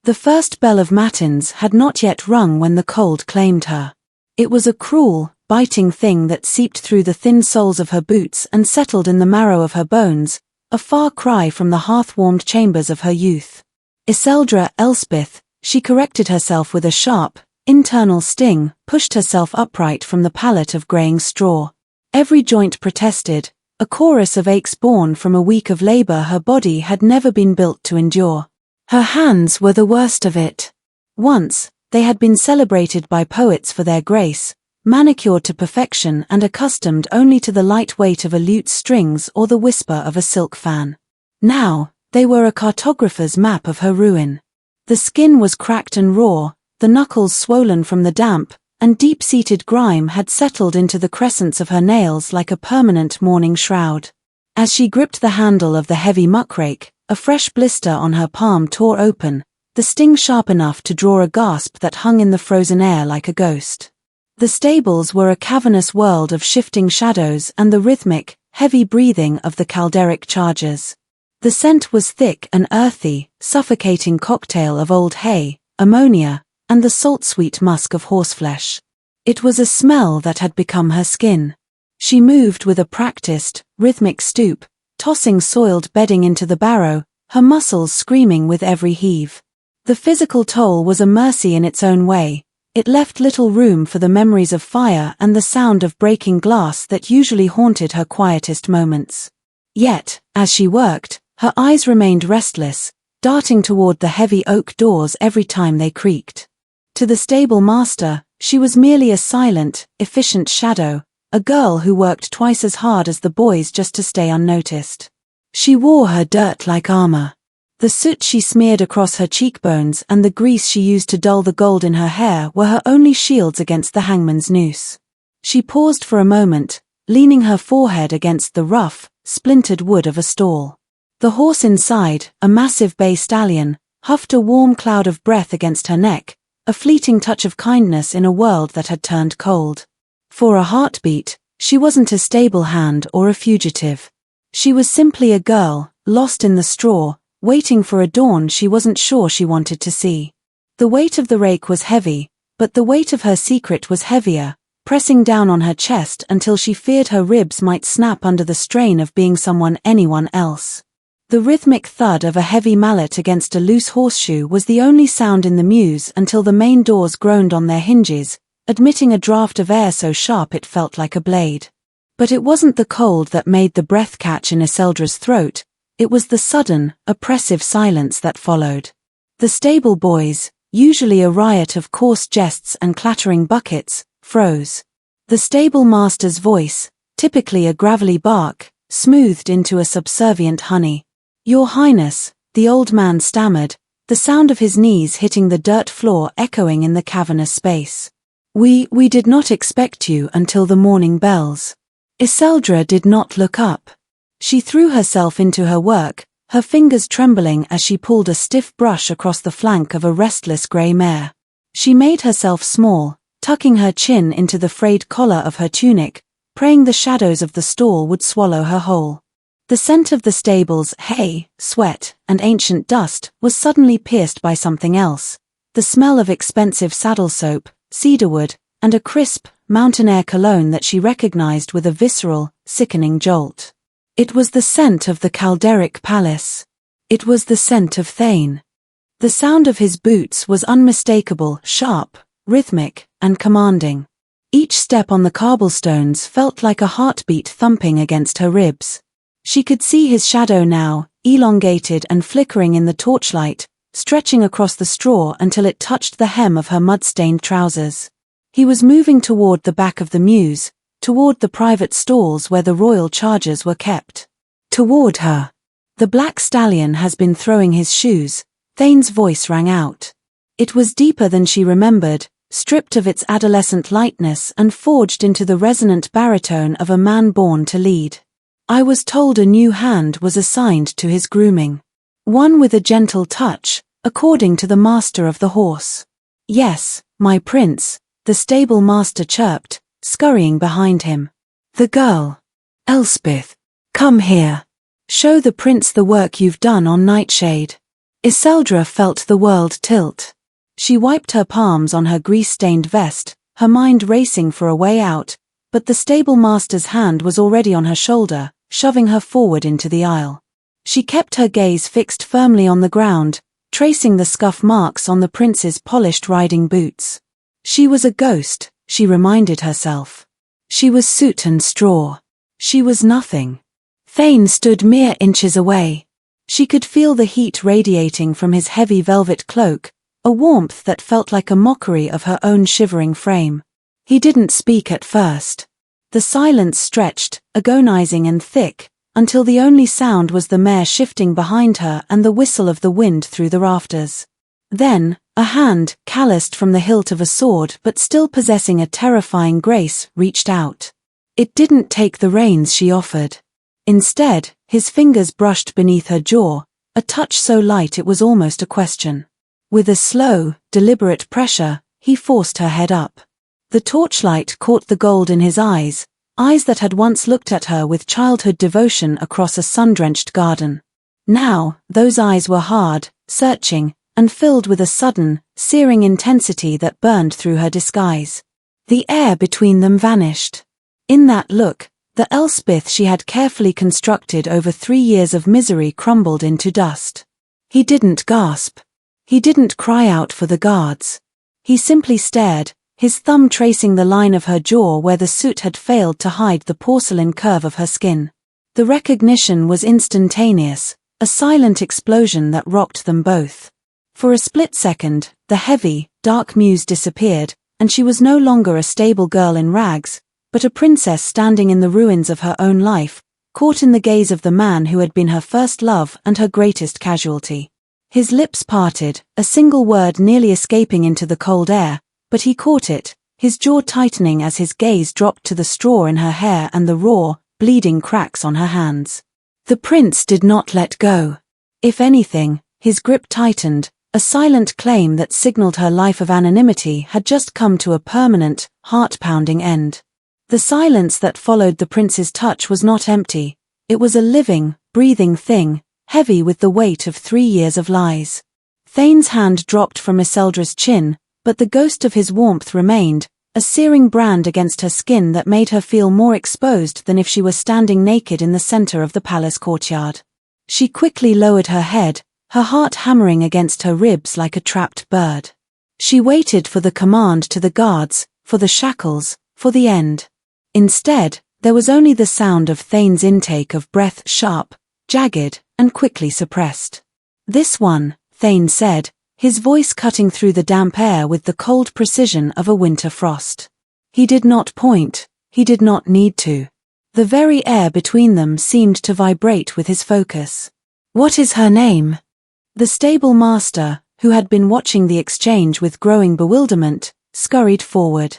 The first bell of matins had not yet rung when the cold claimed her. It was a cruel, biting thing that seeped through the thin soles of her boots and settled in the marrow of her bones, a far cry from the hearth-warmed chambers of her youth. Yseldra, Elspeth, she corrected herself with a sharp, internal sting, pushed herself upright from the pallet of greying straw. Every joint protested, a chorus of aches born from a week of labor her body had never been built to endure. Her hands were the worst of it. Once, they had been celebrated by poets for their grace, manicured to perfection and accustomed only to the light weight of a lute's strings or the whisper of a silk fan. Now, they were a cartographer's map of her ruin. The skin was cracked and raw, the knuckles swollen from the damp, and deep-seated grime had settled into the crescents of her nails like a permanent mourning shroud. As she gripped the handle of the heavy muckrake, a fresh blister on her palm tore open, the sting sharp enough to draw a gasp that hung in the frozen air like a ghost. The stables were a cavernous world of shifting shadows and the rhythmic, heavy breathing of the calderic chargers. The scent was thick and earthy, suffocating cocktail of old hay, ammonia, and the salt-sweet musk of horseflesh. It was a smell that had become her skin. She moved with a practiced, rhythmic stoop, tossing soiled bedding into the barrow, her muscles screaming with every heave. The physical toll was a mercy in its own way. It left little room for the memories of fire and the sound of breaking glass that usually haunted her quietest moments. Yet, as she worked, her eyes remained restless, darting toward the heavy oak doors every time they creaked. To the stable master, she was merely a silent, efficient shadow, a girl who worked twice as hard as the boys just to stay unnoticed. She wore her dirt like armor. The soot she smeared across her cheekbones and the grease she used to dull the gold in her hair were her only shields against the hangman's noose. She paused for a moment, leaning her forehead against the rough, splintered wood of a stall. The horse inside, a massive bay stallion, huffed a warm cloud of breath against her neck, a fleeting touch of kindness in a world that had turned cold. For a heartbeat, she wasn't a stable hand or a fugitive. She was simply a girl, lost in the straw, waiting for a dawn she wasn't sure she wanted to see. The weight of the rake was heavy, but the weight of her secret was heavier, pressing down on her chest until she feared her ribs might snap under the strain of being anyone else. The rhythmic thud of a heavy mallet against a loose horseshoe was the only sound in the mews until the main doors groaned on their hinges, admitting a draught of air so sharp it felt like a blade. But it wasn't the cold that made the breath catch in Yseldra's throat, it was the sudden, oppressive silence that followed. The stable boys, usually a riot of coarse jests and clattering buckets, froze. The stable master's voice, typically a gravelly bark, smoothed into a subservient honey. "Your Highness," the old man stammered, the sound of his knees hitting the dirt floor echoing in the cavernous space. We did not expect you until the morning bells." Yseldra did not look up. She threw herself into her work, her fingers trembling as she pulled a stiff brush across the flank of a restless grey mare. She made herself small, tucking her chin into the frayed collar of her tunic, praying the shadows of the stall would swallow her whole. The scent of the stable's hay, sweat, and ancient dust was suddenly pierced by something else, the smell of expensive saddle soap, cedarwood, and a crisp, mountain-air cologne that she recognized with a visceral, sickening jolt. It was the scent of the calderic palace. It was the scent of Thane. The sound of his boots was unmistakable, sharp, rhythmic, and commanding. Each step on the cobblestones felt like a heartbeat thumping against her ribs. She could see his shadow now, elongated and flickering in the torchlight, stretching across the straw until it touched the hem of her mud-stained trousers. He was moving toward the back of the mews, toward the private stalls where the royal chargers were kept. Toward her. "The black stallion has been throwing his shoes," Thane's voice rang out. It was deeper than she remembered, stripped of its adolescent lightness and forged into the resonant baritone of a man born to lead. "I was told a new hand was assigned to his grooming. One with a gentle touch, according to the master of the horse." "Yes, my prince," the stable master chirped, scurrying behind him. "The girl. Elspeth, come here. Show the prince the work you've done on Nightshade." Yseldra felt the world tilt. She wiped her palms on her grease-stained vest, her mind racing for a way out, but the stable master's hand was already on her shoulder, shoving her forward into the aisle. She kept her gaze fixed firmly on the ground, tracing the scuff marks on the prince's polished riding boots. She was a ghost, she reminded herself. She was soot and straw. She was nothing. Thane stood mere inches away. She could feel the heat radiating from his heavy velvet cloak, a warmth that felt like a mockery of her own shivering frame. He didn't speak at first. The silence stretched, agonizing and thick, until the only sound was the mare shifting behind her and the whistle of the wind through the rafters. Then, a hand, calloused from the hilt of a sword but still possessing a terrifying grace, reached out. It didn't take the reins she offered. Instead, his fingers brushed beneath her jaw, a touch so light it was almost a question. With a slow, deliberate pressure, he forced her head up. The torchlight caught the gold in his eyes that had once looked at her with childhood devotion across a sun-drenched garden. Now, those eyes were hard, searching, and filled with a sudden, searing intensity that burned through her disguise. The air between them vanished. In that look, the Elspeth she had carefully constructed over 3 years of misery crumbled into dust. He didn't gasp. He didn't cry out for the guards. He simply stared, his thumb tracing the line of her jaw where the soot had failed to hide the porcelain curve of her skin. The recognition was instantaneous, a silent explosion that rocked them both. For a split second, the heavy, dark muse disappeared, and she was no longer a stable girl in rags, but a princess standing in the ruins of her own life, caught in the gaze of the man who had been her first love and her greatest casualty. His lips parted, a single word nearly escaping into the cold air, but he caught it, his jaw tightening as his gaze dropped to the straw in her hair and the raw, bleeding cracks on her hands. The prince did not let go. If anything, his grip tightened, a silent claim that signaled her life of anonymity had just come to a permanent, heart-pounding end. The silence that followed the prince's touch was not empty, it was a living, breathing thing, heavy with the weight of 3 years of lies. Thane's hand dropped from Yseldra's chin, but the ghost of his warmth remained, a searing brand against her skin that made her feel more exposed than if she were standing naked in the center of the palace courtyard. She quickly lowered her head, her heart hammering against her ribs like a trapped bird. She waited for the command to the guards, for the shackles, for the end. Instead, there was only the sound of Thane's intake of breath, sharp, jagged, and quickly suppressed. "This one," Thane said, his voice cutting through the damp air with the cold precision of a winter frost. He did not point, he did not need to. The very air between them seemed to vibrate with his focus. "What is her name?" The stable master, who had been watching the exchange with growing bewilderment, scurried forward.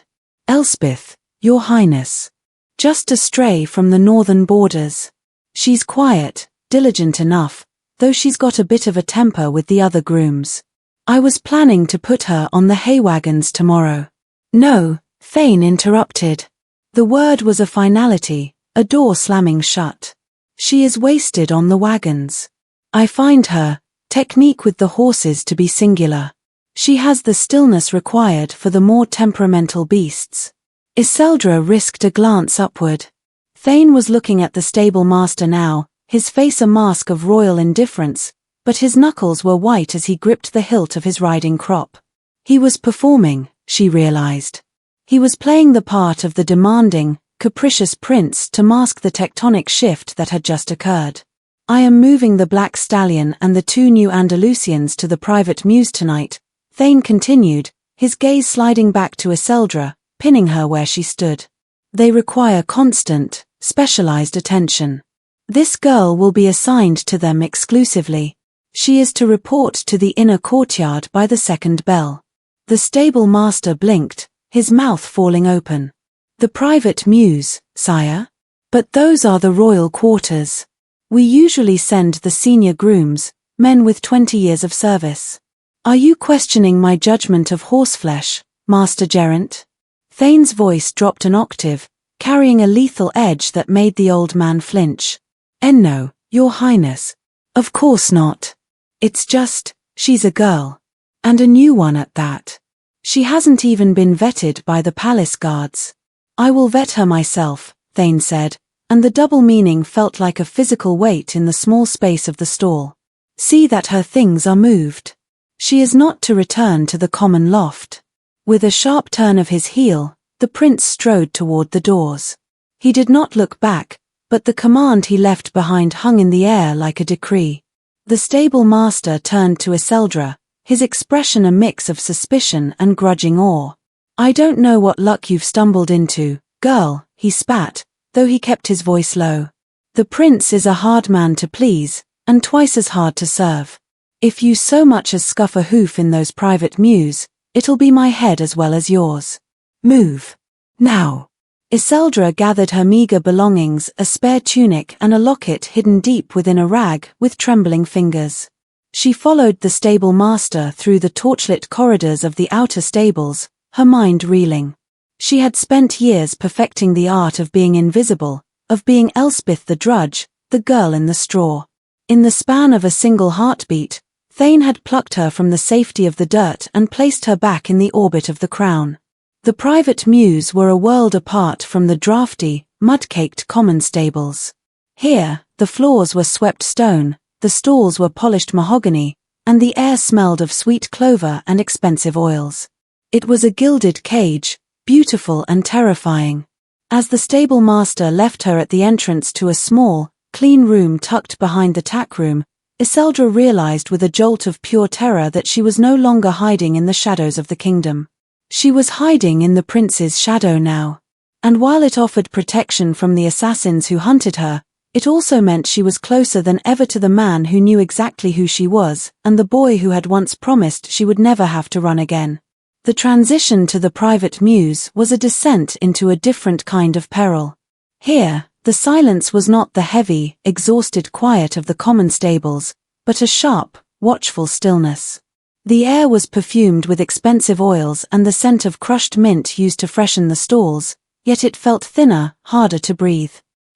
"Elspeth, Your Highness. Just a stray from the northern borders. She's quiet, diligent enough, though she's got a bit of a temper with the other grooms. I was planning to put her on the hay wagons tomorrow." "No," Thane interrupted. The word was a finality, a door slamming shut. "She is wasted on the wagons. I find her technique with the horses to be singular. She has the stillness required for the more temperamental beasts." Yseldra risked a glance upward. Thane was looking at the stable master now, his face a mask of royal indifference, but his knuckles were white as he gripped the hilt of his riding crop. He was performing, she realized. He was playing the part of the demanding, capricious prince to mask the tectonic shift that had just occurred. "I am moving the black stallion and the 2 new Andalusians to the private mews tonight," Thane continued, his gaze sliding back to Yseldra, pinning her where she stood. "They require constant, specialized attention. This girl will be assigned to them exclusively. She is to report to the inner courtyard by the 2nd bell." The stable master blinked, his mouth falling open. "The private mews, sire? But those are the royal quarters. We usually send the senior grooms, men with 20 years of service. Are you questioning my judgment of horseflesh, Master Geraint?" Thane's voice dropped an octave, carrying a lethal edge that made the old man flinch. "No, Your Highness. Of course not. It's just, She's a girl. And a new one at that. She hasn't even been vetted by the palace guards. I will vet her myself, Thane said, and the double meaning felt like a physical weight in the small space of the stall. See that her things are moved. She is not to return to the common loft. With a sharp turn of his heel, the prince strode toward the doors. He did not look back, but the command he left behind hung in the air like a decree. The stable master turned to Yseldra, his expression a mix of suspicion and grudging awe. I don't know what luck you've stumbled into, girl, he spat, though he kept his voice low. The prince is a hard man to please, and twice as hard to serve. If you so much as scuff a hoof in those private mews, it'll be my head as well as yours. Move. Now. Yseldra gathered her meager belongings, a spare tunic and a locket hidden deep within a rag, with trembling fingers. She followed the stable master through the torchlit corridors of the outer stables, her mind reeling. She had spent years perfecting the art of being invisible, of being Elspeth the drudge, the girl in the straw. In the span of a single heartbeat, Thane had plucked her from the safety of the dirt and placed her back in the orbit of the crown. The private mews were a world apart from the drafty, mud-caked common stables. Here, the floors were swept stone, the stalls were polished mahogany, and the air smelled of sweet clover and expensive oils. It was a gilded cage, beautiful and terrifying. As the stable master left her at the entrance to a small, clean room tucked behind the tack room, Yseldra realized with a jolt of pure terror that she was no longer hiding in the shadows of the kingdom. She was hiding in the prince's shadow now. And while it offered protection from the assassins who hunted her, it also meant she was closer than ever to the man who knew exactly who she was, and the boy who had once promised she would never have to run again. The transition to the private mews was a descent into a different kind of peril. Here, the silence was not the heavy, exhausted quiet of the common stables, but a sharp, watchful stillness. The air was perfumed with expensive oils and the scent of crushed mint used to freshen the stalls, yet it felt thinner, harder to breathe.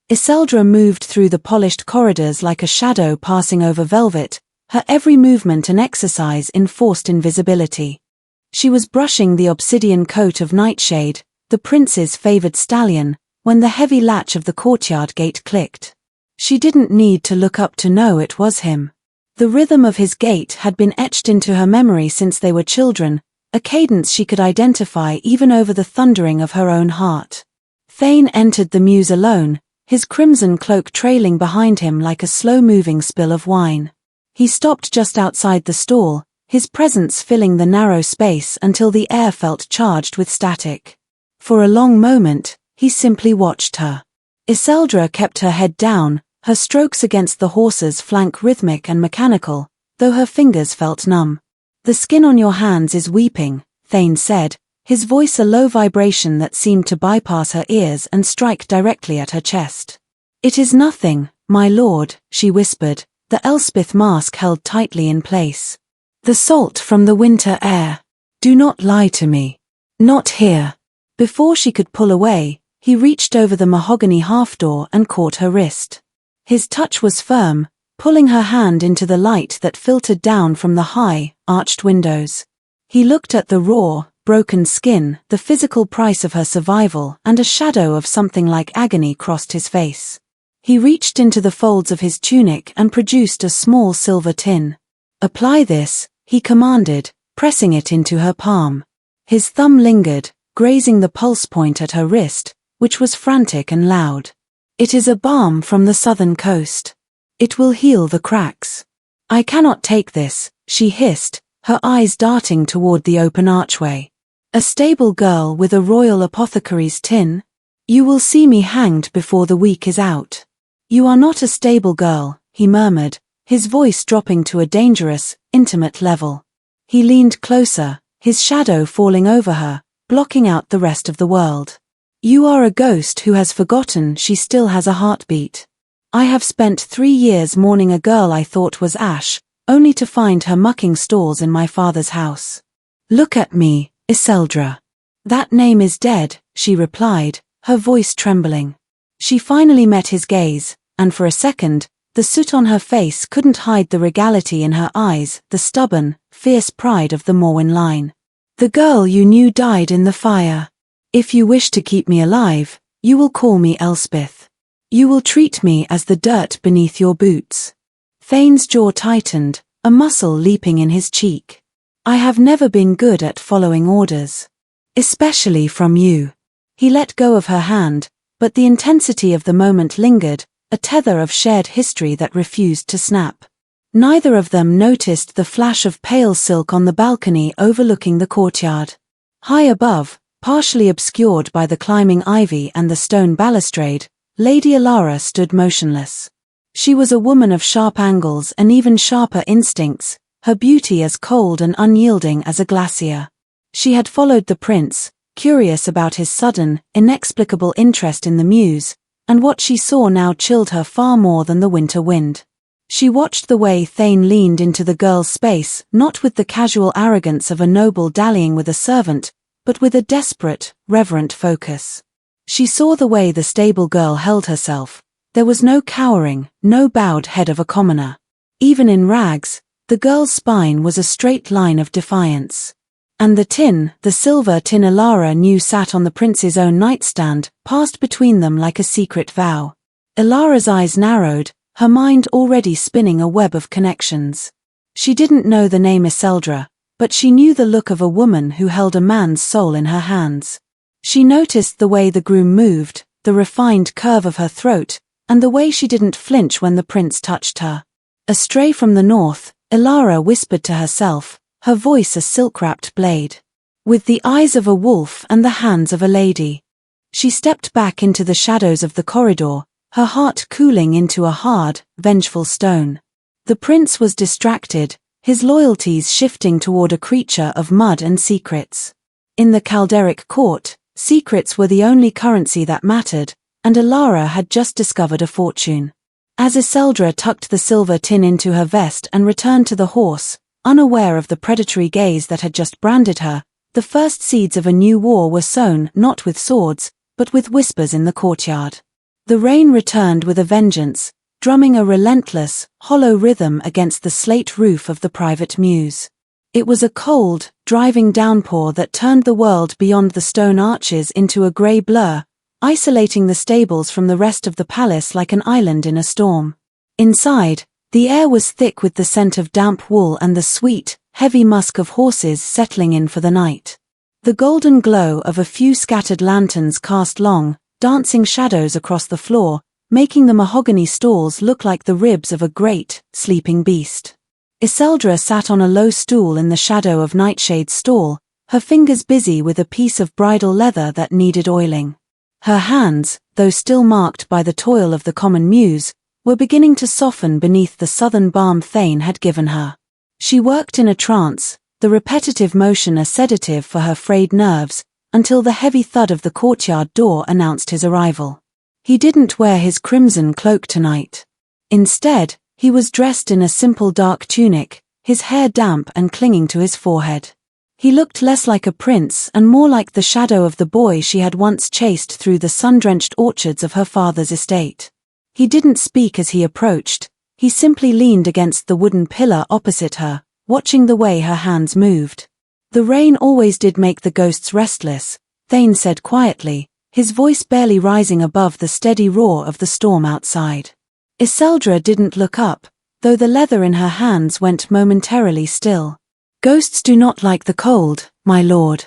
Yseldra moved through the polished corridors like a shadow passing over velvet, her every movement an exercise in forced invisibility. She was brushing the obsidian coat of Nightshade, the prince's favored stallion, when the heavy latch of the courtyard gate clicked. She didn't need to look up to know it was him. The rhythm of his gait had been etched into her memory since they were children, a cadence she could identify even over the thundering of her own heart. Thane entered the mews alone, his crimson cloak trailing behind him like a slow-moving spill of wine. He stopped just outside the stall, his presence filling the narrow space until the air felt charged with static. For a long moment, he simply watched her. Yseldra kept her head down, her strokes against the horse's flank rhythmic and mechanical, though her fingers felt numb. The skin on your hands is weeping, Thane said, his voice a low vibration that seemed to bypass her ears and strike directly at her chest. It is nothing, my lord, she whispered, the Elspeth mask held tightly in place. The salt from the winter air. Do not lie to me. Not here. Before she could pull away, he reached over the mahogany half-door and caught her wrist. His touch was firm, pulling her hand into the light that filtered down from the high, arched windows. He looked at the raw, broken skin, the physical price of her survival, and a shadow of something like agony crossed his face. He reached into the folds of his tunic and produced a small silver tin. Apply this, he commanded, pressing it into her palm. His thumb lingered, grazing the pulse point at her wrist, which was frantic and loud. It is a balm from the southern coast. It will heal the cracks. I cannot take this, she hissed, her eyes darting toward the open archway. A stable girl with a royal apothecary's tin? You will see me hanged before the week is out. You are not a stable girl, he murmured, his voice dropping to a dangerous, intimate level. He leaned closer, his shadow falling over her, blocking out the rest of the world. You are a ghost who has forgotten she still has a heartbeat. I have spent 3 years mourning a girl I thought was Ash, only to find her mucking stalls in my father's house. Look at me, Yseldra. That name is dead, she replied, her voice trembling. She finally met his gaze, and for a second, The soot on her face couldn't hide the regality in her eyes, the stubborn, fierce pride of the Morwen line. The girl you knew died in the fire. If you wish to keep me alive, you will call me Elspeth. You will treat me as the dirt beneath your boots. Thane's jaw tightened, a muscle leaping in his cheek. I have never been good at following orders. Especially from you. He let go of her hand, but the intensity of the moment lingered, a tether of shared history that refused to snap. Neither of them noticed the flash of pale silk on the balcony overlooking the courtyard. High above, partially obscured by the climbing ivy and the stone balustrade, Lady Alara stood motionless. She was a woman of sharp angles and even sharper instincts, her beauty as cold and unyielding as a glacier. She had followed the prince, curious about his sudden, inexplicable interest in the muse, and what she saw now chilled her far more than the winter wind. She watched the way Thane leaned into the girl's space, not with the casual arrogance of a noble dallying with a servant, but with a desperate, reverent focus. She saw the way the stable girl held herself. There was no cowering, no bowed head of a commoner. Even in rags, the girl's spine was a straight line of defiance. And the silver tin Alara knew sat on the prince's own nightstand, passed between them like a secret vow. Alara's eyes narrowed, her mind already spinning a web of connections. She didn't know the name Yseldra, but she knew the look of a woman who held a man's soul in her hands. She noticed the way the groom moved, the refined curve of her throat, and the way she didn't flinch when the prince touched her. Astray from the north, Alara whispered to herself, her voice a silk-wrapped blade. With the eyes of a wolf and the hands of a lady. She stepped back into the shadows of the corridor, her heart cooling into a hard, vengeful stone. The prince was distracted, his loyalties shifting toward a creature of mud and secrets. In the Calderic court, secrets were the only currency that mattered, and Alara had just discovered a fortune. As Yseldra tucked the silver tin into her vest and returned to the horse, unaware of the predatory gaze that had just branded her, the first seeds of a new war were sown not with swords, but with whispers in the courtyard. The rain returned with a vengeance, drumming a relentless, hollow rhythm against the slate roof of the private mews. It was a cold, driving downpour that turned the world beyond the stone arches into a grey blur, isolating the stables from the rest of the palace like an island in a storm. Inside, the air was thick with the scent of damp wool and the sweet, heavy musk of horses settling in for the night. The golden glow of a few scattered lanterns cast long, dancing shadows across the floor, making the mahogany stalls look like the ribs of a great, sleeping beast. Yseldra sat on a low stool in the shadow of Nightshade's stall, her fingers busy with a piece of bridal leather that needed oiling. Her hands, though still marked by the toil of the common muse, were beginning to soften beneath the southern balm Thane had given her. She worked in a trance, the repetitive motion a sedative for her frayed nerves, until the heavy thud of the courtyard door announced his arrival. He didn't wear his crimson cloak tonight. Instead, he was dressed in a simple dark tunic, his hair damp and clinging to his forehead. He looked less like a prince and more like the shadow of the boy she had once chased through the sun-drenched orchards of her father's estate. He didn't speak as he approached, he simply leaned against the wooden pillar opposite her, watching the way her hands moved. The rain always did make the ghosts restless, Thane said quietly, his voice barely rising above the steady roar of the storm outside. Yseldra didn't look up, though the leather in her hands went momentarily still. Ghosts do not like the cold, my lord.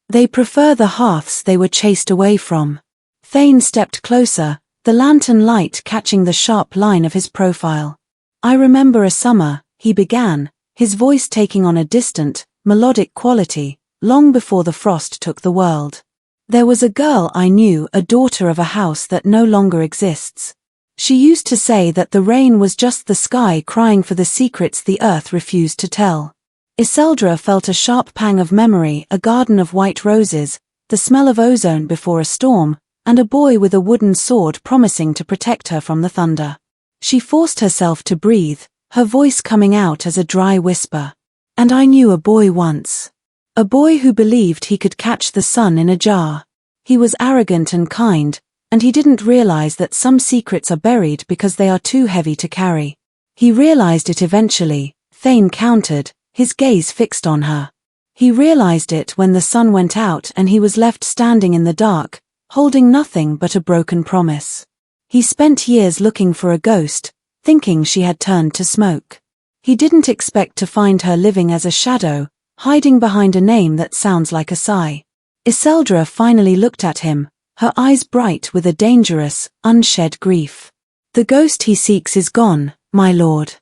They prefer the hearths they were chased away from. Thane stepped closer, the lantern light catching the sharp line of his profile. I remember a summer, he began, his voice taking on a distant, melodic quality, long before the frost took the world. There was a girl I knew, a daughter of a house that no longer exists. She used to say that the rain was just the sky crying for the secrets the earth refused to tell. Yseldra felt a sharp pang of memory, a garden of white roses, the smell of ozone before a storm, and a boy with a wooden sword promising to protect her from the thunder. She forced herself to breathe, her voice coming out as a dry whisper. And I knew a boy once. A boy who believed he could catch the sun in a jar. He was arrogant and kind, and he didn't realize that some secrets are buried because they are too heavy to carry. He realized it eventually, Thane countered, his gaze fixed on her. He realized it when the sun went out and he was left standing in the dark, holding nothing but a broken promise. He spent years looking for a ghost, thinking she had turned to smoke. He didn't expect to find her living as a shadow, hiding behind a name that sounds like a sigh. Yseldra finally looked at him, her eyes bright with a dangerous, unshed grief. The ghost he seeks is gone, my lord.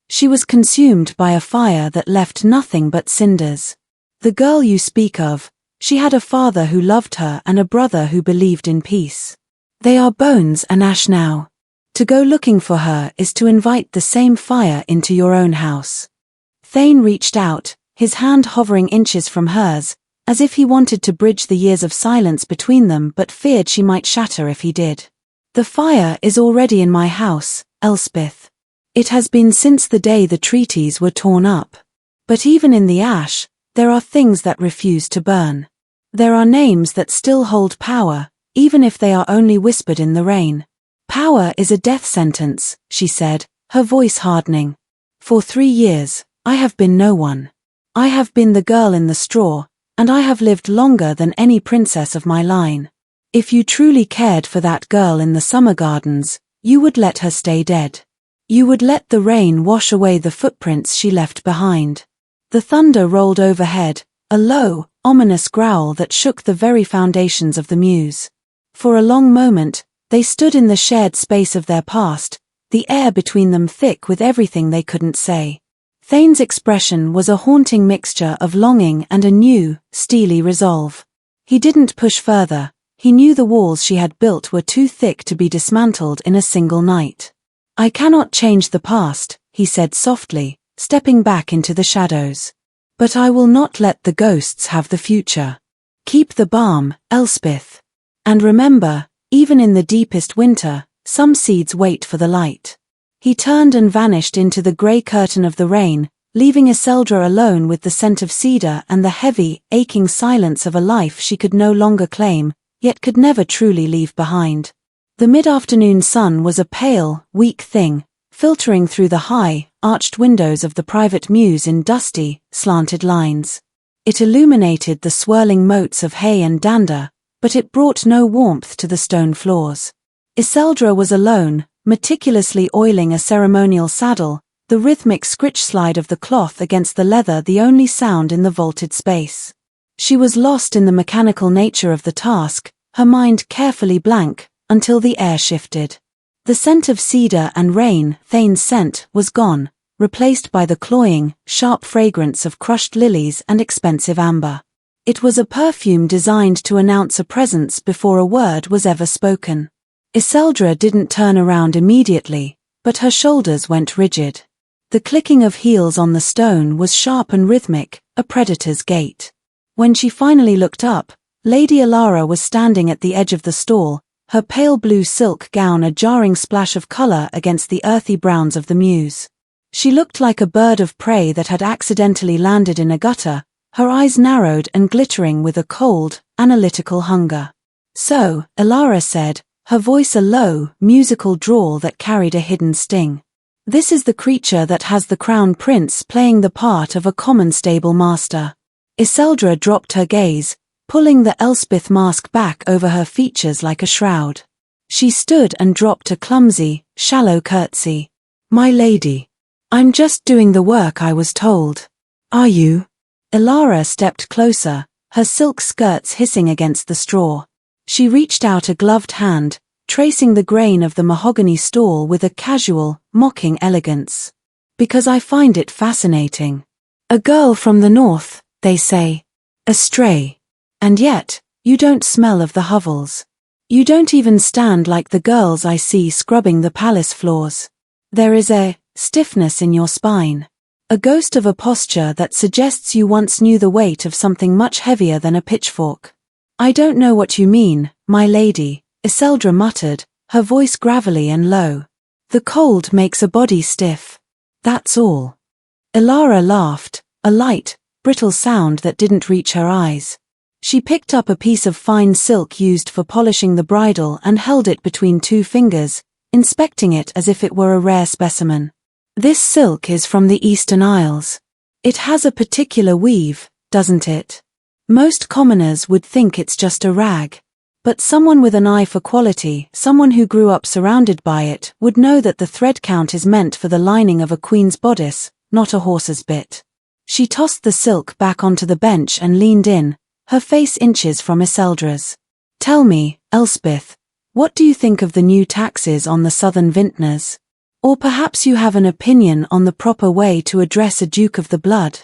She was consumed by a fire that left nothing but cinders. The girl you speak of, she had a father who loved her and a brother who believed in peace. They are bones and ash now. To go looking for her is to invite the same fire into your own house. Thane reached out, his hand hovering inches from hers, as if he wanted to bridge the years of silence between them but feared she might shatter if he did. The fire is already in my house, Elspeth. It has been since the day the treaties were torn up. But even in the ash, there are things that refuse to burn. There are names that still hold power, even if they are only whispered in the rain. Power is a death sentence, she said, her voice hardening. For 3 years, I have been no one. I have been the girl in the straw, and I have lived longer than any princess of my line. If you truly cared for that girl in the summer gardens, you would let her stay dead. You would let the rain wash away the footprints she left behind. The thunder rolled overhead, a low, ominous growl that shook the very foundations of the mews. For a long moment, they stood in the shared space of their past, the air between them thick with everything they couldn't say. Thane's expression was a haunting mixture of longing and a new, steely resolve. He didn't push further. He knew the walls she had built were too thick to be dismantled in a single night. I cannot change the past, he said softly, stepping back into the shadows. But I will not let the ghosts have the future. Keep the balm, Elspeth. And remember, even in the deepest winter, some seeds wait for the light. He turned and vanished into the grey curtain of the rain, leaving Yseldra alone with the scent of cedar and the heavy, aching silence of a life she could no longer claim, yet could never truly leave behind. The mid-afternoon sun was a pale, weak thing, filtering through the high, arched windows of the private mews in dusty, slanted lines. It illuminated the swirling moats of hay and dander, but it brought no warmth to the stone floors. Yseldra was alone, meticulously oiling a ceremonial saddle, the rhythmic scritch slide of the cloth against the leather the only sound in the vaulted space. She was lost in the mechanical nature of the task, her mind carefully blank, until the air shifted. The scent of cedar and rain, Thane's scent, was gone, replaced by the cloying, sharp fragrance of crushed lilies and expensive amber. It was a perfume designed to announce a presence before a word was ever spoken. Yseldra didn't turn around immediately, but her shoulders went rigid. The clicking of heels on the stone was sharp and rhythmic, a predator's gait. When she finally looked up, Lady Alara was standing at the edge of the stall, her pale blue silk gown a jarring splash of color against the earthy browns of the mews. She looked like a bird of prey that had accidentally landed in a gutter, her eyes narrowed and glittering with a cold, analytical hunger. So, Alara said, her voice a low, musical drawl that carried a hidden sting. This is the creature that has the crown prince playing the part of a common stable master. Yseldra dropped her gaze, pulling the Elspeth mask back over her features like a shroud. She stood and dropped a clumsy, shallow curtsy. My lady. I'm just doing the work I was told. Are you? Alara stepped closer, her silk skirts hissing against the straw. She reached out a gloved hand, tracing the grain of the mahogany stall with a casual, mocking elegance. Because I find it fascinating. A girl from the north, they say. A stray. And yet, you don't smell of the hovels. You don't even stand like the girls I see scrubbing the palace floors. There is a stiffness in your spine. A ghost of a posture that suggests you once knew the weight of something much heavier than a pitchfork. I don't know what you mean, my lady, Yseldra muttered, her voice gravelly and low. The cold makes a body stiff. That's all. Alara laughed, a light, brittle sound that didn't reach her eyes. She picked up a piece of fine silk used for polishing the bridle and held it between two fingers, inspecting it as if it were a rare specimen. This silk is from the Eastern Isles. It has a particular weave, doesn't it? Most commoners would think it's just a rag. But someone with an eye for quality, someone who grew up surrounded by it, would know that the thread count is meant for the lining of a queen's bodice, not a horse's bit. She tossed the silk back onto the bench and leaned in, her face inches from Yseldra's. Tell me, Elspeth, what do you think of the new taxes on the southern vintners? Or perhaps you have an opinion on the proper way to address a duke of the blood?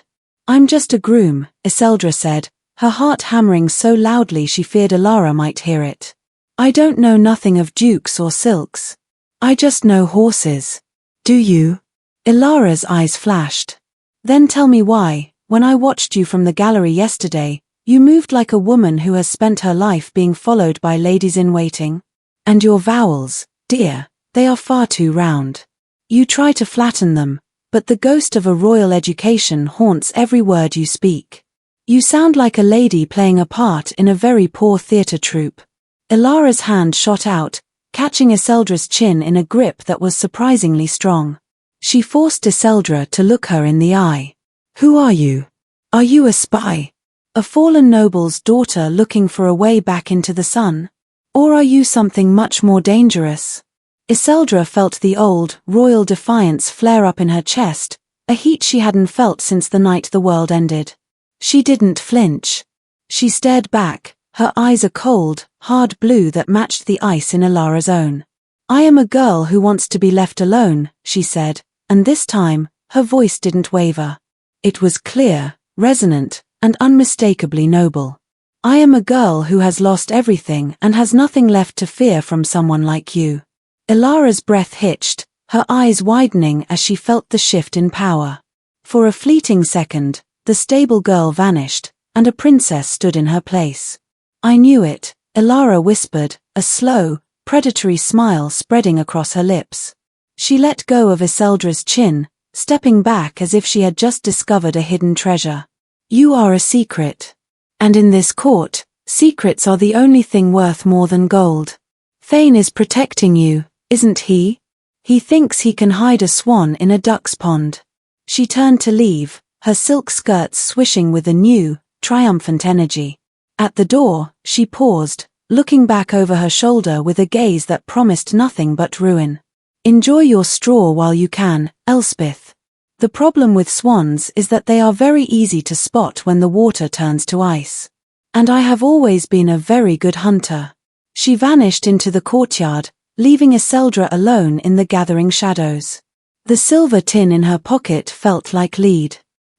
I'm just a groom, Yseldra said, her heart hammering so loudly she feared Alara might hear it. I don't know nothing of dukes or silks. I just know horses. Do you? Alara's eyes flashed. Then tell me why, when I watched you from the gallery yesterday, you moved like a woman who has spent her life being followed by ladies-in-waiting. And your vowels, dear, they are far too round. You try to flatten them, but the ghost of a royal education haunts every word you speak. You sound like a lady playing a part in a very poor theatre troupe. Alara's hand shot out, catching Yseldra's chin in a grip that was surprisingly strong. She forced Yseldra to look her in the eye. Who are you? Are you a spy? A fallen noble's daughter looking for a way back into the sun? Or are you something much more dangerous? Yseldra felt the old, royal defiance flare up in her chest, a heat she hadn't felt since the night the world ended. She didn't flinch. She stared back, her eyes a cold, hard blue that matched the ice in Alara's own. I am a girl who wants to be left alone, she said, and this time, her voice didn't waver. It was clear, resonant, and unmistakably noble. I am a girl who has lost everything and has nothing left to fear from someone like you. Alara's breath hitched, her eyes widening as she felt the shift in power. For a fleeting second, the stable girl vanished, and a princess stood in her place. I knew it, Alara whispered, a slow, predatory smile spreading across her lips. She let go of Yseldra's chin, stepping back as if she had just discovered a hidden treasure. You are a secret. And in this court, secrets are the only thing worth more than gold. Thane is protecting you, isn't he? He thinks he can hide a swan in a duck's pond. She turned to leave, her silk skirts swishing with a new, triumphant energy. At the door, she paused, looking back over her shoulder with a gaze that promised nothing but ruin. Enjoy your straw while you can, Elspeth. The problem with swans is that they are very easy to spot when the water turns to ice. And I have always been a very good hunter. She vanished into the courtyard, leaving Yseldra alone in the gathering shadows. The silver tin in her pocket felt like lead.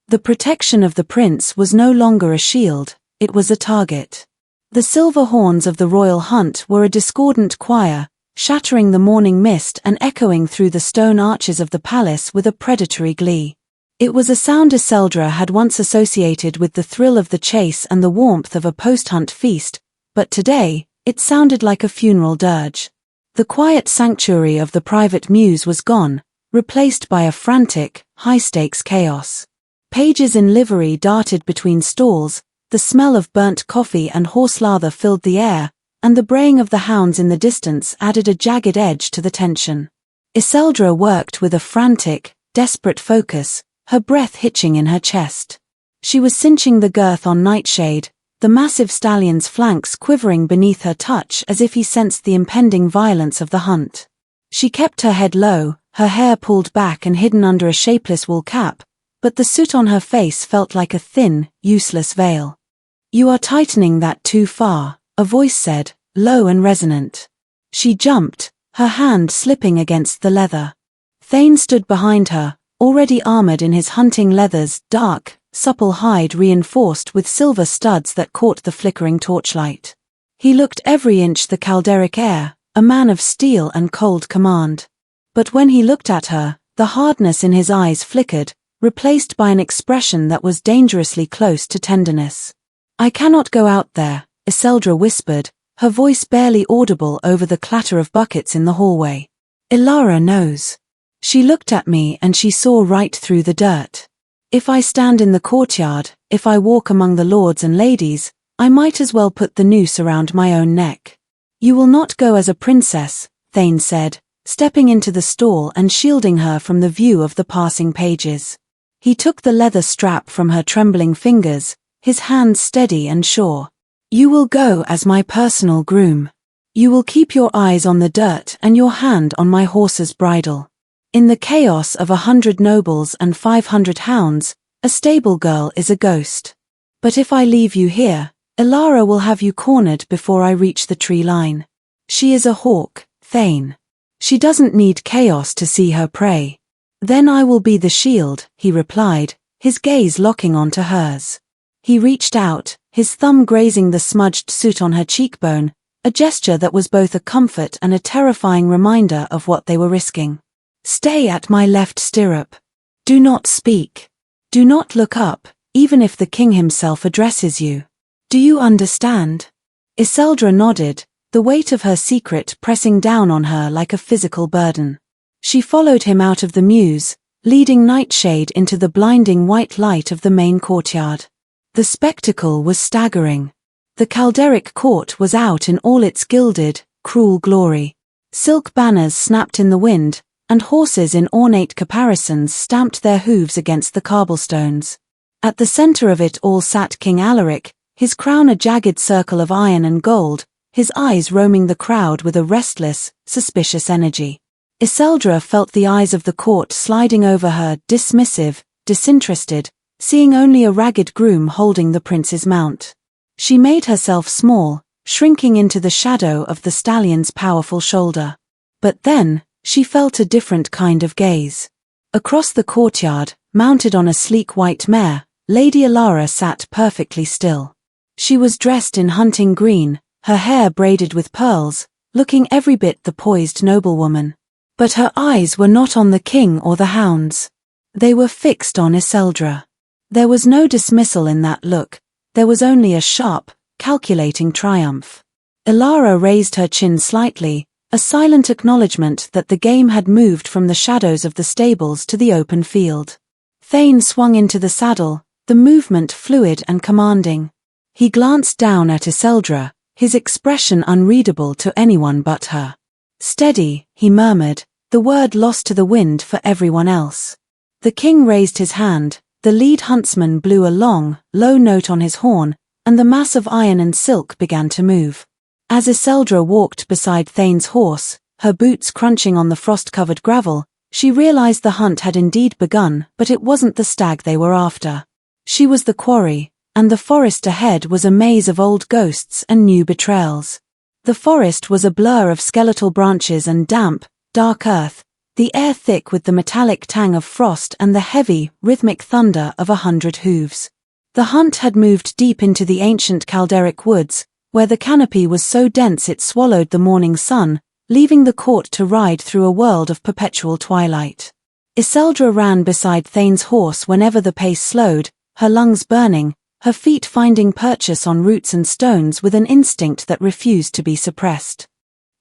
The protection of the prince was no longer a shield, it was a target. The silver horns of the royal hunt were a discordant choir, shattering the morning mist and echoing through the stone arches of the palace with a predatory glee. It was a sound Yseldra had once associated with the thrill of the chase and the warmth of a post-hunt feast, but today, it sounded like a funeral dirge. The quiet sanctuary of the private muse was gone, replaced by a frantic, high-stakes chaos. Pages in livery darted between stalls, the smell of burnt coffee and horse lather filled the air, and the braying of the hounds in the distance added a jagged edge to the tension. Yseldra worked with a frantic, desperate focus, her breath hitching in her chest. She was cinching the girth on Nightshade, the massive stallion's flanks quivering beneath her touch as if he sensed the impending violence of the hunt. She kept her head low, her hair pulled back and hidden under a shapeless wool cap, but the soot on her face felt like a thin, useless veil. You are tightening that too far, a voice said, low and resonant. She jumped, her hand slipping against the leather. Thane stood behind her, already armored in his hunting leathers, dark, supple hide reinforced with silver studs that caught the flickering torchlight. He looked every inch the Calderic heir, a man of steel and cold command. But when he looked at her, the hardness in his eyes flickered, replaced by an expression that was dangerously close to tenderness. I cannot go out there, Yseldra whispered, her voice barely audible over the clatter of buckets in the hallway. Alara knows. She looked at me and she saw right through the dirt. If I stand in the courtyard, if I walk among the lords and ladies, I might as well put the noose around my own neck. You will not go as a princess, Thane said, stepping into the stall and shielding her from the view of the passing pages. He took the leather strap from her trembling fingers, his hands steady and sure. You will go as my personal groom. You will keep your eyes on the dirt and your hand on my horse's bridle. In the chaos of 100 nobles and 500 hounds, a stable girl is a ghost. But if I leave you here, Yseldra will have you cornered before I reach the tree line. She is a hawk, Thane. She doesn't need chaos to see her prey. Then I will be the shield, he replied, his gaze locking onto hers. He reached out, his thumb grazing the smudged soot on her cheekbone, a gesture that was both a comfort and a terrifying reminder of what they were risking. Stay at my left stirrup. Do not speak. Do not look up, even if the king himself addresses you. Do you understand? Yseldra nodded, the weight of her secret pressing down on her like a physical burden. She followed him out of the mews, leading Nightshade into the blinding white light of the main courtyard. The spectacle was staggering. The Calderic court was out in all its gilded, cruel glory. Silk banners snapped in the wind, and horses in ornate caparisons stamped their hooves against the cobblestones. At the center of it all sat King Alaric, his crown a jagged circle of iron and gold, his eyes roaming the crowd with a restless, suspicious energy. Yseldra felt the eyes of the court sliding over her, dismissive, disinterested, seeing only a ragged groom holding the prince's mount. She made herself small, shrinking into the shadow of the stallion's powerful shoulder. But then, she felt a different kind of gaze. Across the courtyard, mounted on a sleek white mare, Lady Yseldra sat perfectly still. She was dressed in hunting green, her hair braided with pearls, looking every bit the poised noblewoman. But her eyes were not on the king or the hounds. They were fixed on Yseldra. There was no dismissal in that look, there was only a sharp, calculating triumph. Yseldra raised her chin slightly, a silent acknowledgement that the game had moved from the shadows of the stables to the open field. Thane swung into the saddle, the movement fluid and commanding. He glanced down at Yseldra, his expression unreadable to anyone but her. Steady, he murmured, the word lost to the wind for everyone else. The king raised his hand, the lead huntsman blew a long, low note on his horn, and the mass of iron and silk began to move. As Yseldra walked beside Thane's horse, her boots crunching on the frost-covered gravel, she realized the hunt had indeed begun, but it wasn't the stag they were after. She was the quarry, and the forest ahead was a maze of old ghosts and new betrayals. The forest was a blur of skeletal branches and damp, dark earth, the air thick with the metallic tang of frost and the heavy, rhythmic thunder of 100 hooves. The hunt had moved deep into the ancient Calderic woods, where the canopy was so dense it swallowed the morning sun, leaving the court to ride through a world of perpetual twilight. Yseldra ran beside Thane's horse whenever the pace slowed, her lungs burning, her feet finding purchase on roots and stones with an instinct that refused to be suppressed.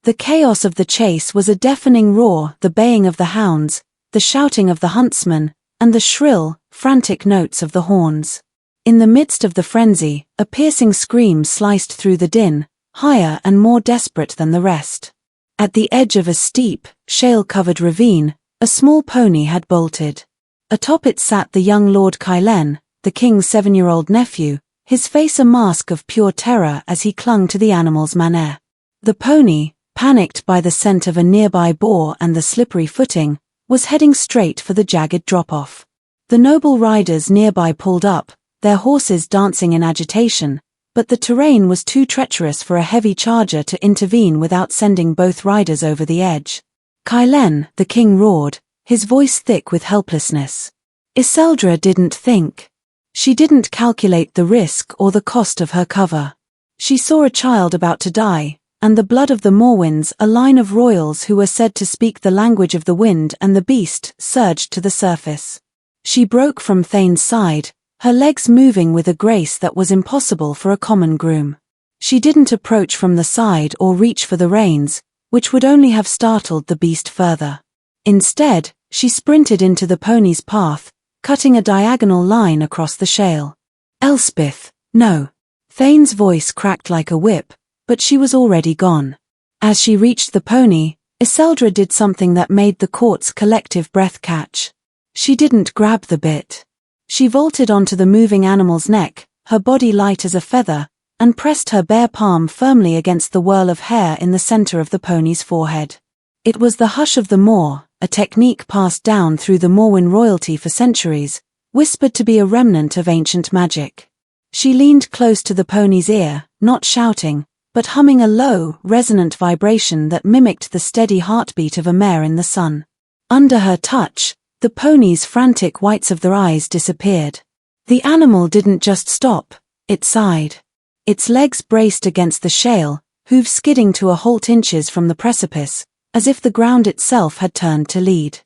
The chaos of the chase was a deafening roar, the baying of the hounds, the shouting of the huntsmen, and the shrill, frantic notes of the horns. In the midst of the frenzy, a piercing scream sliced through the din, higher and more desperate than the rest. At the edge of a steep, shale-covered ravine, a small pony had bolted. Atop it sat the young Lord Kylen, the king's 7-year-old nephew, his face a mask of pure terror as he clung to the animal's manet. The pony, panicked by the scent of a nearby boar and the slippery footing, was heading straight for the jagged drop-off. The noble riders nearby pulled up, their horses dancing in agitation, but the terrain was too treacherous for a heavy charger to intervene without sending both riders over the edge. Kylen, the king roared, his voice thick with helplessness. Yseldra didn't think. She didn't calculate the risk or the cost of her cover. She saw a child about to die, and the blood of the Morwinds, a line of royals who were said to speak the language of the wind and the beast, surged to the surface. She broke from Thane's side, her legs moving with a grace that was impossible for a common groom. She didn't approach from the side or reach for the reins, which would only have startled the beast further. Instead, she sprinted into the pony's path, cutting a diagonal line across the shale. Elspeth, no. Thane's voice cracked like a whip, but she was already gone. As she reached the pony, Yseldra did something that made the court's collective breath catch. She didn't grab the bit. She vaulted onto the moving animal's neck, her body light as a feather, and pressed her bare palm firmly against the whirl of hair in the center of the pony's forehead. It was the hush of the moor, a technique passed down through the Morwen royalty for centuries, whispered to be a remnant of ancient magic. She leaned close to the pony's ear, not shouting, but humming a low, resonant vibration that mimicked the steady heartbeat of a mare in the sun. Under her touch, the pony's frantic whites of their eyes disappeared. The animal didn't just stop, it sighed. Its legs braced against the shale, hooves skidding to a halt inches from the precipice, as if the ground itself had turned to lead.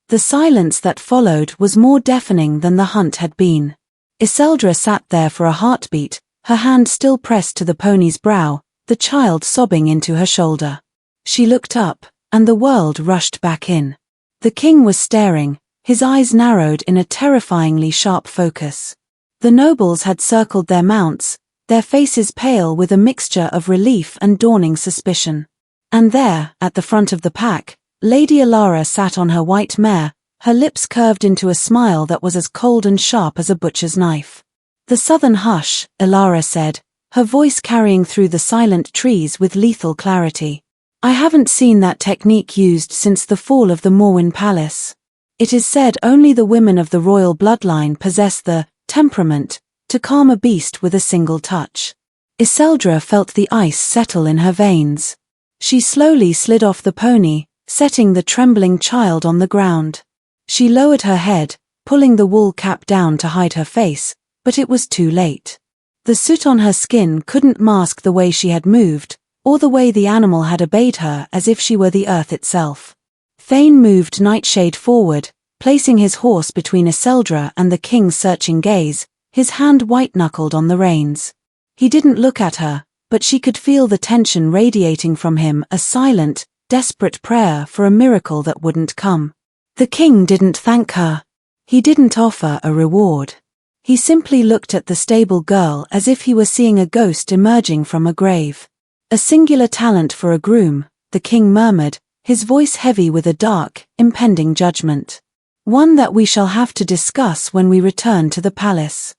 The silence that followed was more deafening than the hunt had been. Yseldra sat there for a heartbeat, her hand still pressed to the pony's brow, the child sobbing into her shoulder. She looked up, and the world rushed back in. The king was staring, his eyes narrowed in a terrifyingly sharp focus. The nobles had circled their mounts, their faces pale with a mixture of relief and dawning suspicion. And there, at the front of the pack, Lady Alara sat on her white mare, her lips curved into a smile that was as cold and sharp as a butcher's knife. "The southern hush," Alara said, her voice carrying through the silent trees with lethal clarity. "I haven't seen that technique used since the fall of the Morwen Palace. It is said only the women of the royal bloodline possess the temperament to calm a beast with a single touch." Yseldra felt the ice settle in her veins. She slowly slid off the pony, setting the trembling child on the ground. She lowered her head, pulling the wool cap down to hide her face, but it was too late. The soot on her skin couldn't mask the way she had moved, or the way the animal had obeyed her as if she were the earth itself. Thane moved Nightshade forward, placing his horse between Yseldra and the king's searching gaze, his hand white-knuckled on the reins. He didn't look at her, but she could feel the tension radiating from him, a silent, desperate prayer for a miracle that wouldn't come. The king didn't thank her. He didn't offer a reward. He simply looked at the stable girl as if he were seeing a ghost emerging from a grave. "A singular talent for a groom," the king murmured, his voice heavy with a dark, impending judgment. "One that we shall have to discuss when we return to the palace."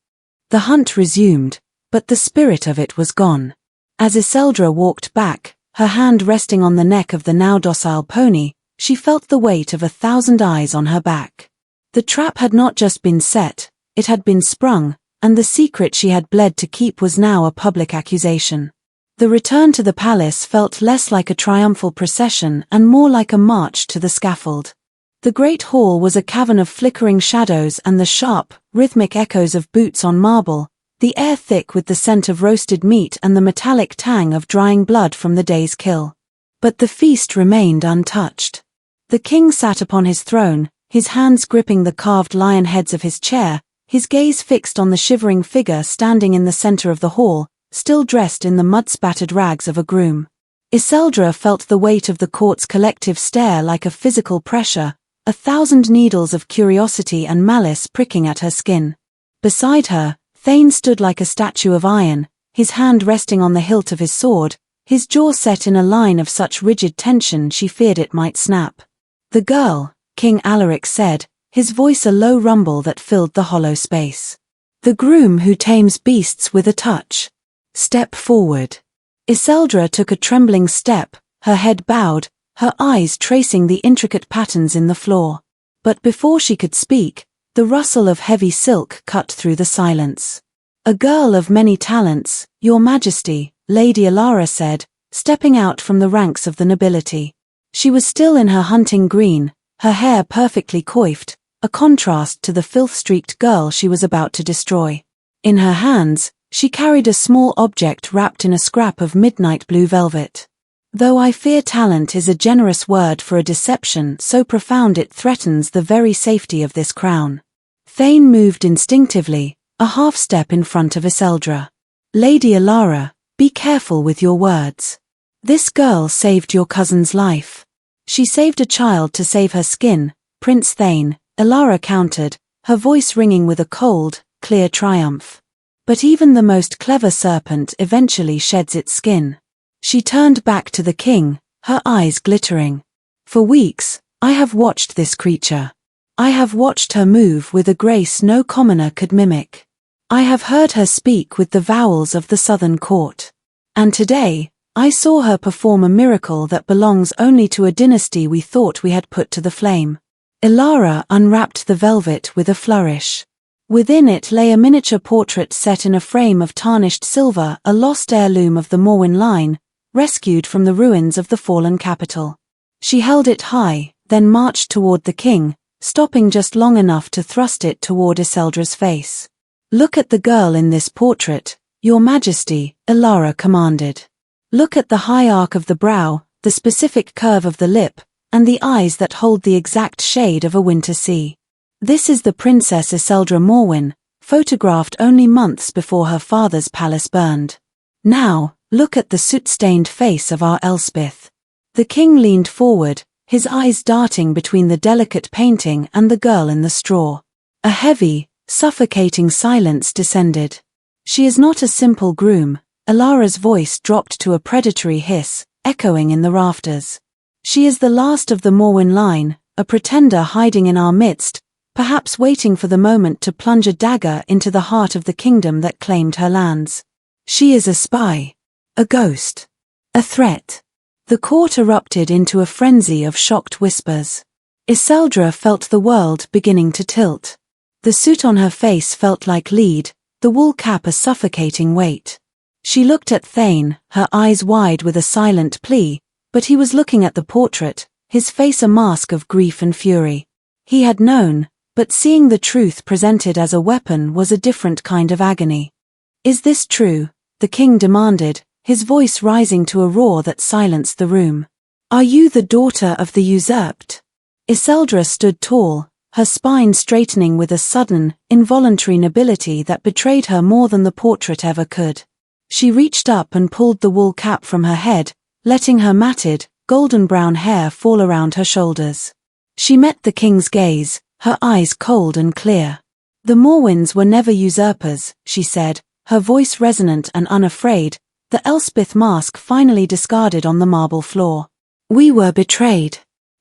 The hunt resumed, but the spirit of it was gone. As Yseldra walked back, her hand resting on the neck of the now docile pony, she felt the weight of 1,000 eyes on her back. The trap had not just been set, it had been sprung, and the secret she had bled to keep was now a public accusation. The return to the palace felt less like a triumphal procession and more like a march to the scaffold. The great hall was a cavern of flickering shadows and the sharp, rhythmic echoes of boots on marble, the air thick with the scent of roasted meat and the metallic tang of drying blood from the day's kill. But the feast remained untouched. The king sat upon his throne, his hands gripping the carved lion heads of his chair, his gaze fixed on the shivering figure standing in the center of the hall, still dressed in the mud-spattered rags of a groom. Yseldra felt the weight of the court's collective stare like a physical pressure, 1,000 needles of curiosity and malice pricking at her skin. Beside her, Thane stood like a statue of iron, his hand resting on the hilt of his sword, his jaw set in a line of such rigid tension she feared it might snap. "The girl," King Alaric said, his voice a low rumble that filled the hollow space. "The groom who tames beasts with a touch. Step forward." Yseldra took a trembling step, her head bowed, her eyes tracing the intricate patterns in the floor. But before she could speak, the rustle of heavy silk cut through the silence. "A girl of many talents, Your Majesty," Lady Alara said, stepping out from the ranks of the nobility. She was still in her hunting green, her hair perfectly coiffed, a contrast to the filth-streaked girl she was about to destroy. In her hands, she carried a small object wrapped in a scrap of midnight blue velvet. "Though I fear talent is a generous word for a deception so profound it threatens the very safety of this crown." Thane moved instinctively, a half-step in front of Yseldra. "Lady Alara, be careful with your words. This girl saved your cousin's life." "She saved a child to save her skin, Prince Thane," Alara countered, her voice ringing with a cold, clear triumph. But even the most clever serpent eventually sheds its skin. She turned back to the king, her eyes glittering. For weeks, I have watched this creature. I have watched her move with a grace no commoner could mimic. I have heard her speak with the vowels of the southern court. And today, I saw her perform a miracle that belongs only to a dynasty we thought we had put to the flame. Yseldra unwrapped the velvet with a flourish. Within it lay a miniature portrait set in a frame of tarnished silver, a lost heirloom of the Morwen line, rescued from the ruins of the fallen capital. She held it high, then marched toward the king, stopping just long enough to thrust it toward Yseldra's face. "Look at the girl in this portrait, Your Majesty," Alaric commanded. "Look at the high arc of the brow, the specific curve of the lip, and the eyes that hold the exact shade of a winter sea. This is the Princess Yseldra Morwen, photographed only months before her father's palace burned. Now, look at the soot-stained face of our Elspeth." The king leaned forward, his eyes darting between the delicate painting and the girl in the straw. A heavy, suffocating silence descended. "She is not a simple groom," Alara's voice dropped to a predatory hiss, echoing in the rafters. "She is the last of the Morwen line, a pretender hiding in our midst, perhaps waiting for the moment to plunge a dagger into the heart of the kingdom that claimed her lands. She is a spy, a ghost, a threat." The court erupted into a frenzy of shocked whispers. Yseldra felt the world beginning to tilt. The soot on her face felt like lead, the wool cap a suffocating weight. She looked at Thane, her eyes wide with a silent plea, but he was looking at the portrait, his face a mask of grief and fury. He had known, but seeing the truth presented as a weapon was a different kind of agony. "Is this true?" the king demanded, his voice rising to a roar that silenced the room. "Are you the daughter of the usurped?" Yseldra stood tall, her spine straightening with a sudden, involuntary nobility that betrayed her more than the portrait ever could. She reached up and pulled the wool cap from her head, letting her matted, golden-brown hair fall around her shoulders. She met the king's gaze, her eyes cold and clear. "The Morwens were never usurpers," she said, her voice resonant and unafraid, the Elspeth mask finally discarded on the marble floor. "We were betrayed.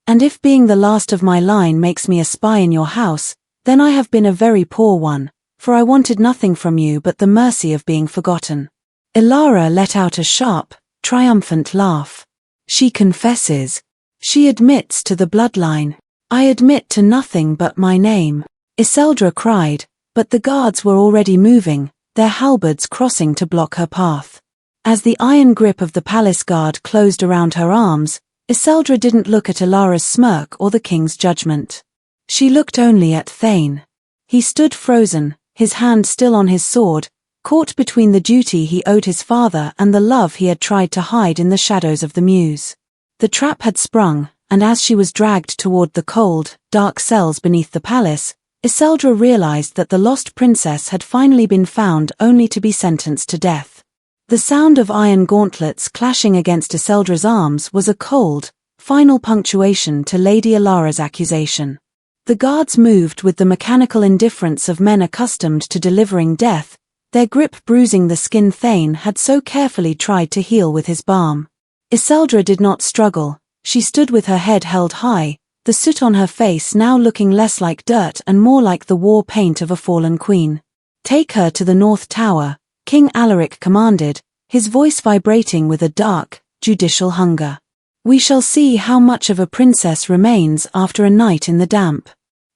And if being the last of my line makes me a spy in your house, then I have been a very poor one, for I wanted nothing from you but the mercy of being forgotten." Yseldra let out a sharp, triumphant laugh. "She confesses. She admits to the bloodline. I admit to nothing but my name," Yseldra cried, but the guards were already moving, their halberds crossing to block her path. As the iron grip of the palace guard closed around her arms, Yseldra didn't look at Alara's smirk or the king's judgment. She looked only at Thane. He stood frozen, his hand still on his sword, caught between the duty he owed his father and the love he had tried to hide in the shadows of the Mews. The trap had sprung, and as she was dragged toward the cold, dark cells beneath the palace, Yseldra realized that the lost princess had finally been found only to be sentenced to death. The sound of iron gauntlets clashing against Yseldra's arms was a cold, final punctuation to Lady Alara's accusation. The guards moved with the mechanical indifference of men accustomed to delivering death, their grip bruising the skin Thane had so carefully tried to heal with his balm. Yseldra did not struggle. She stood with her head held high, the soot on her face now looking less like dirt and more like the war paint of a fallen queen. "Take her to the North Tower," King Alaric commanded, his voice vibrating with a dark, judicial hunger. "We shall see how much of a princess remains after a night in the damp.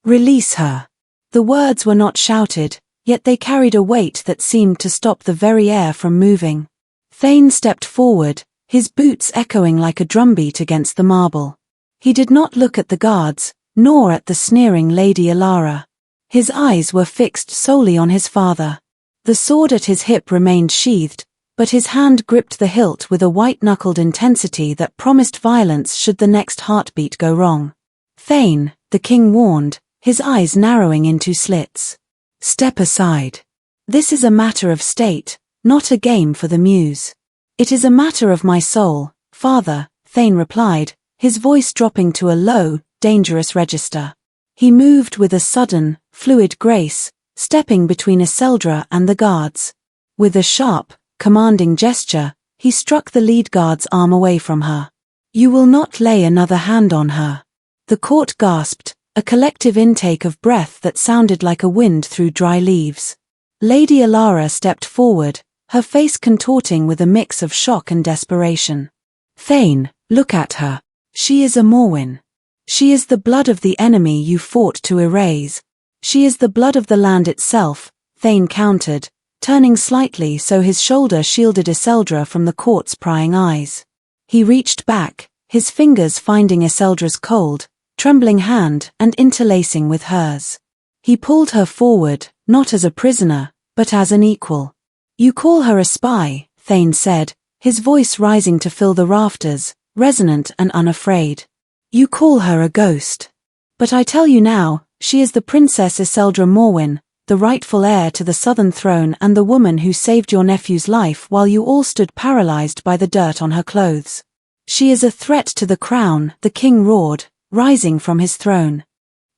Release her." The words were not shouted, yet they carried a weight that seemed to stop the very air from moving. Thane stepped forward, his boots echoing like a drumbeat against the marble. He did not look at the guards, nor at the sneering Lady Yseldra. His eyes were fixed solely on his father. The sword at his hip remained sheathed, but his hand gripped the hilt with a white-knuckled intensity that promised violence should the next heartbeat go wrong. "Thane," the king warned, his eyes narrowing into slits. "Step aside. This is a matter of state, not a game for the Mews." "It is a matter of my soul, father," Thane replied, his voice dropping to a low, dangerous register. He moved with a sudden, fluid grace, stepping between Yseldra and the guards. With a sharp, commanding gesture, he struck the lead guard's arm away from her. "You will not lay another hand on her." The court gasped, a collective intake of breath that sounded like a wind through dry leaves. Lady Alara stepped forward, her face contorting with a mix of shock and desperation. "Thane, look at her. She is a Morwen. She is the blood of the enemy you fought to erase. She is the blood of the land itself," Thane countered, turning slightly so his shoulder shielded Yseldra from the court's prying eyes. He reached back, his fingers finding Yseldra's cold, trembling hand and interlacing with hers. He pulled her forward, not as a prisoner, but as an equal. "You call her a spy," Thane said, his voice rising to fill the rafters, resonant and unafraid. "You call her a ghost. But I tell you now, she is the Princess Yseldra Morwen, the rightful heir to the southern throne and the woman who saved your nephew's life while you all stood paralyzed by the dirt on her clothes. She is a threat to the crown," the king roared, rising from his throne.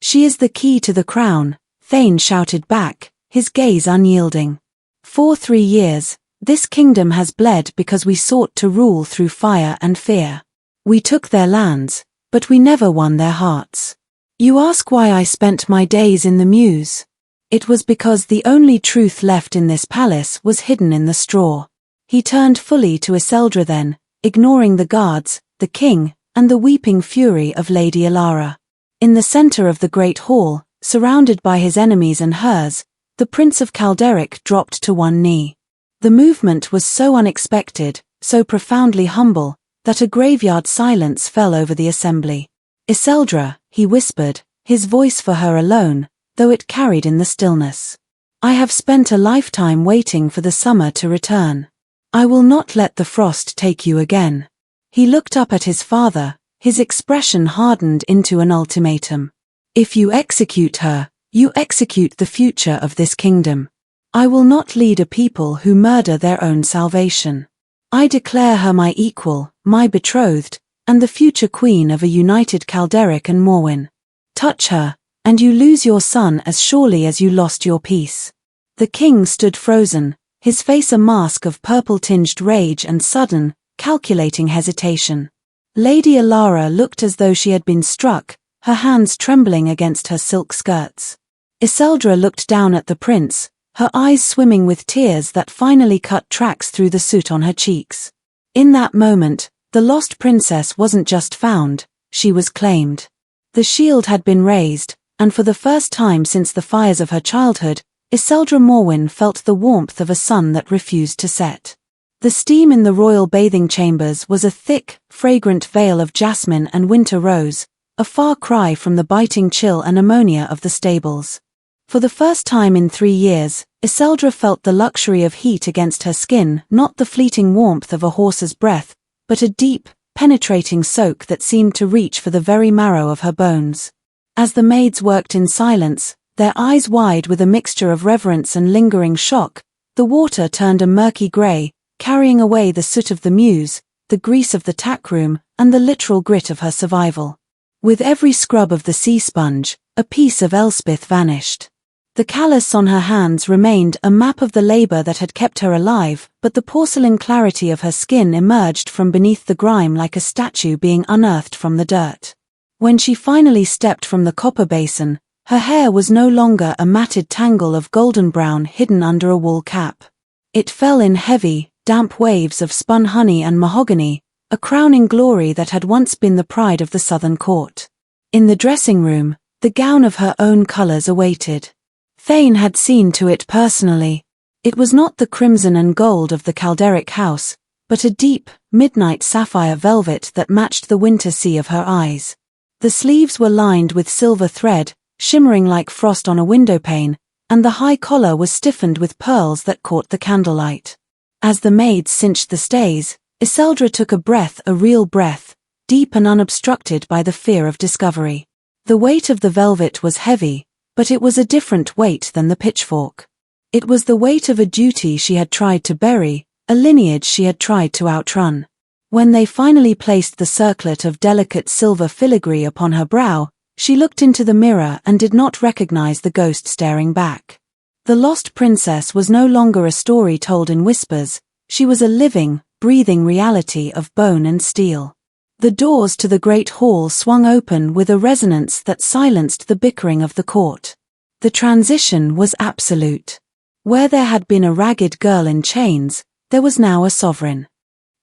"She is the key to the crown," Thane shouted back, his gaze unyielding. "For 3 years, this kingdom has bled because we sought to rule through fire and fear. We took their lands, but we never won their hearts. You ask why I spent my days in the mews? It was because the only truth left in this palace was hidden in the straw." He turned fully to Yseldra then, ignoring the guards, the king, and the weeping fury of Lady Alara. In the center of the great hall, surrounded by his enemies and hers, the Prince of Calderic dropped to one knee. The movement was so unexpected, so profoundly humble, that a graveyard silence fell over the assembly. "Yseldra," he whispered, his voice for her alone, though it carried in the stillness. "I have spent a lifetime waiting for the summer to return. I will not let the frost take you again." He looked up at his father, his expression hardened into an ultimatum. "If you execute her, you execute the future of this kingdom. I will not lead a people who murder their own salvation. I declare her my equal, my betrothed, and the future queen of a united Calderic and Morwen. Touch her, and you lose your son as surely as you lost your peace." The king stood frozen, his face a mask of purple-tinged rage and sudden, calculating hesitation. Lady Alara looked as though she had been struck, her hands trembling against her silk skirts. Yseldra looked down at the prince, her eyes swimming with tears that finally cut tracks through the soot on her cheeks. In that moment, the lost princess wasn't just found, she was claimed. The shield had been raised, and for the first time since the fires of her childhood, Yseldra Morwen felt the warmth of a sun that refused to set. The steam in the royal bathing chambers was a thick, fragrant veil of jasmine and winter rose, a far cry from the biting chill and ammonia of the stables. For the first time in 3 years, Yseldra felt the luxury of heat against her skin, not the fleeting warmth of a horse's breath, but a deep, penetrating soak that seemed to reach for the very marrow of her bones. As the maids worked in silence, their eyes wide with a mixture of reverence and lingering shock, the water turned a murky grey, carrying away the soot of the mews, the grease of the tackroom, and the literal grit of her survival. With every scrub of the sea sponge, a piece of Elspeth vanished. The callus on her hands remained a map of the labor that had kept her alive, but the porcelain clarity of her skin emerged from beneath the grime like a statue being unearthed from the dirt. When she finally stepped from the copper basin, her hair was no longer a matted tangle of golden brown hidden under a wool cap. It fell in heavy, damp waves of spun honey and mahogany, a crowning glory that had once been the pride of the southern court. In the dressing room, the gown of her own colors awaited. Thane had seen to it personally. It was not the crimson and gold of the Calderic house, but a deep, midnight sapphire velvet that matched the winter sea of her eyes. The sleeves were lined with silver thread, shimmering like frost on a windowpane, and the high collar was stiffened with pearls that caught the candlelight. As the maids cinched the stays, Yseldra took a breath, a real breath, deep and unobstructed by the fear of discovery. The weight of the velvet was heavy, but it was a different weight than the pitchfork. It was the weight of a duty she had tried to bury, a lineage she had tried to outrun. When they finally placed the circlet of delicate silver filigree upon her brow, she looked into the mirror and did not recognize the ghost staring back. The lost princess was no longer a story told in whispers, she was a living, breathing reality of bone and steel. The doors to the great hall swung open with a resonance that silenced the bickering of the court. The transition was absolute. Where there had been a ragged girl in chains, there was now a sovereign.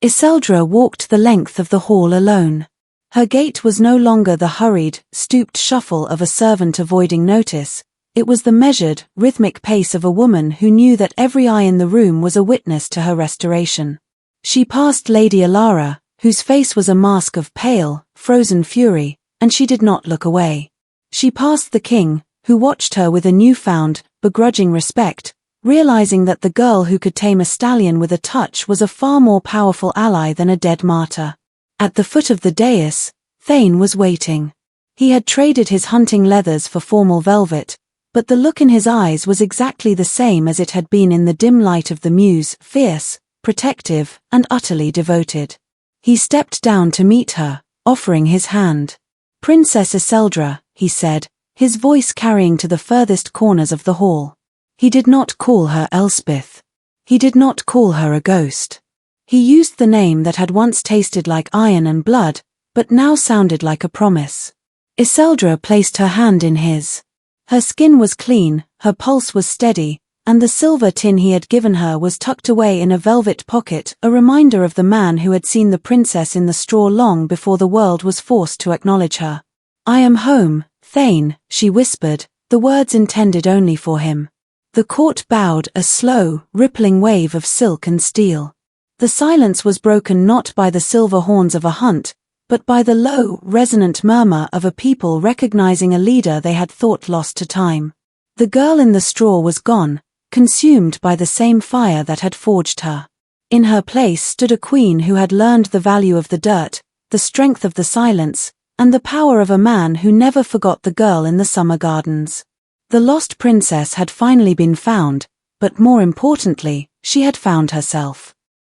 Yseldra walked the length of the hall alone. Her gait was no longer the hurried, stooped shuffle of a servant avoiding notice, it was the measured, rhythmic pace of a woman who knew that every eye in the room was a witness to her restoration. She passed Lady Alaric, whose face was a mask of pale, frozen fury, and she did not look away. She passed the king, who watched her with a newfound, begrudging respect, realizing that the girl who could tame a stallion with a touch was a far more powerful ally than a dead martyr. At the foot of the dais, Thane was waiting. He had traded his hunting leathers for formal velvet, but the look in his eyes was exactly the same as it had been in the dim light of the muse, fierce, protective, and utterly devoted. He stepped down to meet her, offering his hand. "Princess Yseldra," he said, his voice carrying to the furthest corners of the hall. He did not call her Elspeth. He did not call her a ghost. He used the name that had once tasted like iron and blood, but now sounded like a promise. Yseldra placed her hand in his. Her skin was clean, her pulse was steady, and the silver tin he had given her was tucked away in a velvet pocket, a reminder of the man who had seen the princess in the straw long before the world was forced to acknowledge her. "I am home, Thane," she whispered, the words intended only for him. The court bowed, a slow, rippling wave of silk and steel. The silence was broken not by the silver horns of a hunt, but by the low, resonant murmur of a people recognizing a leader they had thought lost to time. The girl in the straw was gone, consumed by the same fire that had forged her. In her place stood a queen who had learned the value of the dirt, the strength of the silence, and the power of a man who never forgot the girl in the summer gardens. The lost princess had finally been found, but more importantly, she had found herself.